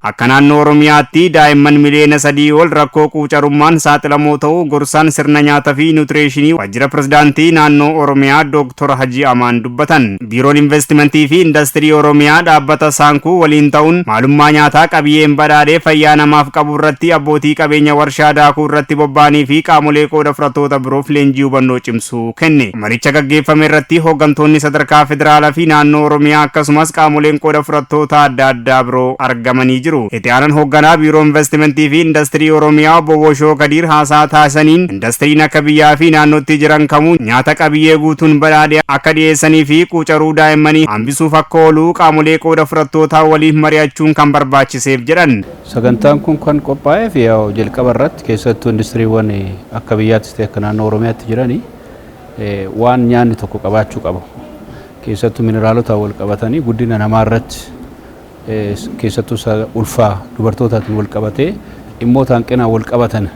Akka naannoo Oromiyaatti daa'imman miliyoona 3 ol rakkoo quucarummaan saaxilamoo ta'uu gorsaan sirna nyaataa fi nuutireeshinii waajjira pirezidaantii naannoo Oromiyaa Dr. Haji Amaan dubbatan. Biiroon Investimentii fi Industirii Oromiyaa dhaabbata Saankuu waliin ta'uun maalummaa nyaataa qabiyyeen badhaadhee fayyaa namaaf qabu irratti abbootii qabeenya warshaa daakuu irratti bobba'anii fi qaamolee qooda fudhattoota biroof leenjii hubannoo cimsuu kenne. Maricha gaggeeffame irratti hooggantoonni sadarkaa federaalaa fi naannoo Oromiyaa akkasumas qaamoleen qooda fudhattoota adda addaa biroo argamanii jiru. Itti aanaan hoogganaa Biiroo Investimentii fi Industirii Oromiyaa Obbo Boshoo Kadiir haasaa taasisaniin industiriin akka biyyaa fi naannootti jiran kamuu nyaata qabiyyee guutuun badhaadhee akka dhiyeessanii fi quucaruu daa'immanii hambisuuf akka oolu qaamolee qooda fudhattootaa waliif mari'achuun kan barbaachiseef jedhan. Sagantaan kun kan qophaa'eef jalqaba irratti keessattuu industiriiwwan akka biyyaattis ta'e akka naannoo Oromiyaatti jiranii waan nyaanni tokko qabaachuu qabu. Keessattuu mineraalota wal qabatanii guddina namaa irratti keessattuu ulfaa dubartootaatiin wal qabatee dhimmoota hanqinaa wal qabatan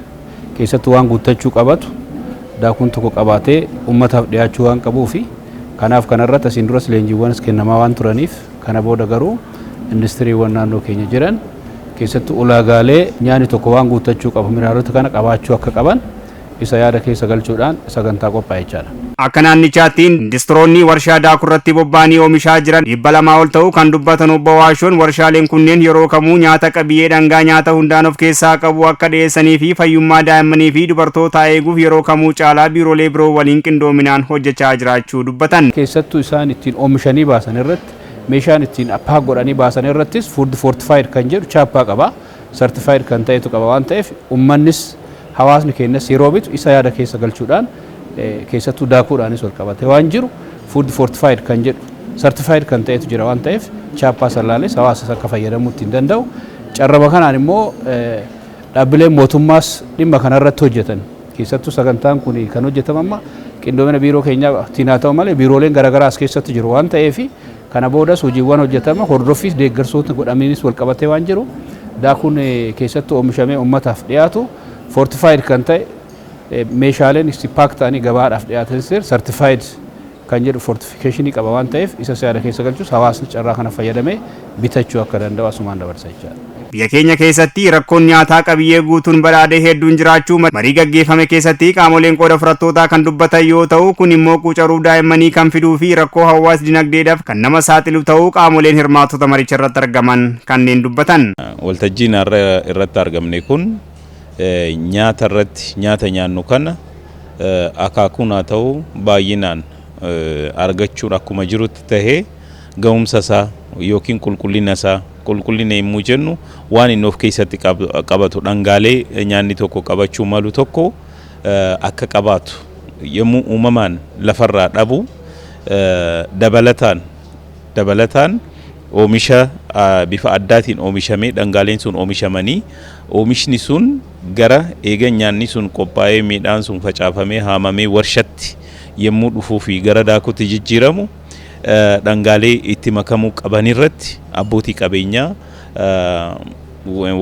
keessattuu waan guuttachuu qabatu daakuun tokko qabaatee uummataaf dhiyaachuu waan qabuufi kanaaf kanarratti asiin duras leenjiiwwanis kennamaa waan turaniif kana booda garuu industiriiwwan naannoo keenya jiran keessattuu ulaagaalee nyaanni tokko waan guuttachuu qabu mineraalota kana qabaachuu akka qaban isa yaada keessa galchuudhaan sagantaa qophaa'e jechaadha. Akka naannichaattiin industiroonni warshaa daakuu irratti bobba'anii oomishaa jiran 200 ol ta'uu kan dubbatan Obbo Waashoon warshaaleen kunneen yeroo kamuu nyaata qabiyyee dhangaa nyaata hundaan of keessaa qabu akka dhiyeessanii fi fayyummaa daa'immanii fi dubartootaa eeguuf yeroo kamuu caalaa biiroolee biroo waliin qindoominaan hojjechaa jiraachuu dubbatan. Keessattuu isaan ittiin oomishanii baasan irratti meeshaan ittiin appaak godhanii baasan irrattis food fortified kan jedhu chaappaa qaba. Certified kan ta'etu qaba waan ta'eef uummannis hawaasni keenyas yeroo bitu isa yaada keessa galchuudhaan keessattuu daakuudhaanis wal qabate waan jiru food fortified kan jedhu certified kan ta'etu jira waan ta'eef chaappaa sallaales hawaasas akka fayyadamuu ittiin danda'u. Carraba kanaan immoo dhaabbileen mootummaas dhimma kanarratti hojjetan keessattuu sagantaan kun kan hojjetamu amma qindoomina biiroo keenyaatiin haa ta'u malee biirooleen garaagaraa as keessatti jiru waan ta'eef kana boodas hojiiwwan hojjetama hordoffiis deeggarsoota godhameenis wal qabatee waan jiru daakuun keessattuu oomishamee uummataaf dhiyaatu fortified kan ta'e meeshaaleen itti paak ta'anii gabaadhaaf dhiyaatan certified kan jedhu fortificationii qaba waan ta'eef isa yaada keessa galchuus hawaasni carraa kana fayyadamee bitachuu akka danda'u asumaan dabarsa jechaadha. Biyya keenya keessatti rakkoon nyaataa qabiyyee guutuun badhaadhee hedduun jiraachuu marii gaggeeffame keessatti qaamoleen qooda fudhattootaa kan dubbatan yoo ta'u kun immoo quucaruu daa'immanii kan fiduu fi rakkoo hawaas dinagdeedhaaf kan nama saaxilu ta'uu qaamoleen hirmaatota maricha irratti argaman kanneen dubbatan. Waltajjiin irratti argamne kun nyaata irratti nyaata nyaannu kana akaakuun haa ta'u baay'inaan argachuun akkuma jirutti tahee ga'umsa isaa yookiin qulqullina isaa qulqullina yommuu jennu waan inni of keessatti qabatu dhangaalee nyaanni tokko qabachuu malu tokko akka qabaatu yommuu uumamaan lafarraa dhabu dabalataan oomisha bifa addaatiin oomishamee dhangaaleen sun oomishamanii oomishni sun gara eega nyaanni sun qophaa'ee midhaan sun facaafamee haamamee warshatti yommuu dhufuu fi gara daakuutti jijjiiramu dhangaalee itti makamuu qaban irratti abbootii qabeenyaa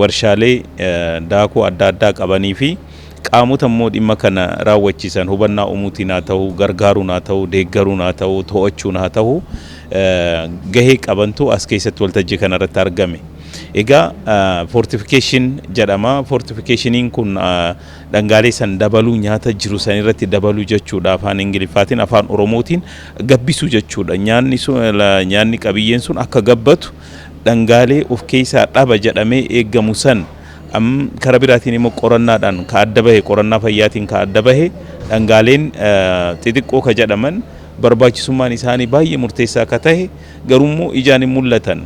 warshaalee daakuu adda addaa qabanii fi qaamota immoo dhimma kana raawwachiisan hubannaa uumuutiin haa ta'u gargaaruun haa ta'u deeggaruun haa ta'u to'achuun haa ta'u gahee qabantu as keessatti waltajjii kana irratti argame. Egaa fortification jedhama. Fortificationiin kun dhangaalee san dabaluu nyaata jiru san irratti dabaluu jechuudha afaan Ingiliffaatiin afaan Oromootiin gabbisuu jechuudha. Nyaanni qabiyyeen sun akka gabbatu dhangaalee of keessaa dhaba jedhamee eeggamu san karaa biraatiin immoo qorannaadhaan ka adda bahe qorannaa fayyaatiin ka adda bahe dhangaaleen xixiqqoo ka jedhaman barbaachisummaan isaanii baay'ee murteessaa akka tahe garuu ijaan hin mul'atan.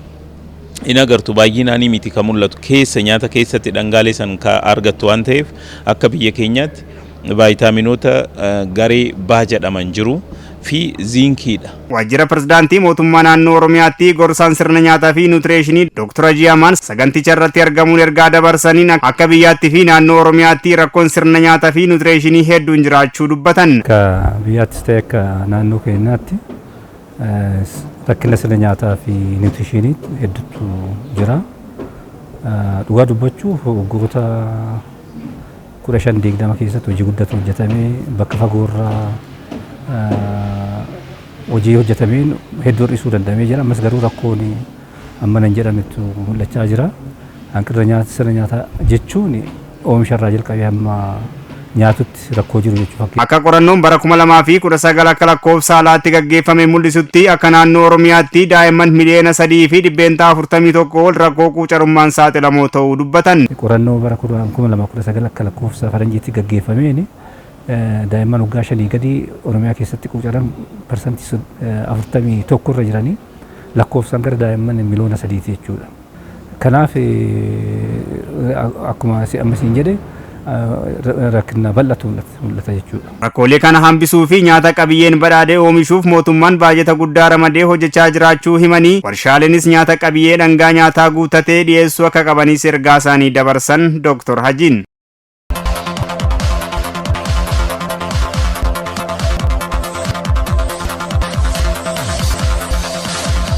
Ina agartu baay'inaan miti kan mul'atu keessa nyaata keessatti dhangaalee san ka argattu waan ta'eef akka biyya keenyaatti vaayitaaminoota garee baa jedhaman jiru fi ziinkiidha. Waajjira pirezidaantii mootummaa naannoo Oromiyaatti gorsaan sirna nyaataa fi nuutireeshinii Dr. Haji Amaan saganticha irratti argamuun ergaa dabarsaniin akka biyyaatti fi naannoo Oromiyaatti rakkoon sirna nyaataa fi nuutireeshinii hedduun jiraachuu dubbatan. Akka biyyaattis ta'e akka naannoo keenyaatti rakkina sirna nyaataa fi nuutireeshinii hedduutu jira. Dhugaa dubbachuuf waggoota 15-20 keessatti hojii guddatu hojjetamee bakka fagoorraa hojii hojjetameen hedduu hir'isuu danda'amee jira. Ammas garuu rakkoon amma nan jedhametu mul'achaa jira. hanqina nyaata sirna nyaataa jechuun oomisharraa jalqabee hamma nyaatutti rakkoo jiru jechuudha. Akka qorannoon bara 2019 akka lakkoofsa alaatti gaggeeffame mul'isutti akka naannoo Oromiyaatti daa'imman miliyoona 3.41 ol rakkoo quucarummaan saaxilamoo ta'uu dubbatan. Qorannoo bara 2019 akka lakkoofsa faranjiitti gaggeeffameen daa'imman waggaa 5 gadi Oromiyaa keessatti quucaran parsantii 41 irra jiranii lakkoofsaan gara daa'imman miliyoona 3 jechuudha. Kanaaf akkuma ammasiin jedhe rakkina bal'atu mul'ata jechuudha. Rakkoolee kana hambisuu fi nyaata qabiyyeen badhaadhee oomishuuf mootummaan baajata guddaa ramadee hojjechaa jiraachuu himanii warshaaleenis nyaata qabiyyee dhangaa nyaataa guutatee dhiyeessuu akka qabanis ergaa isaanii dabarsan Dr. Hajiin.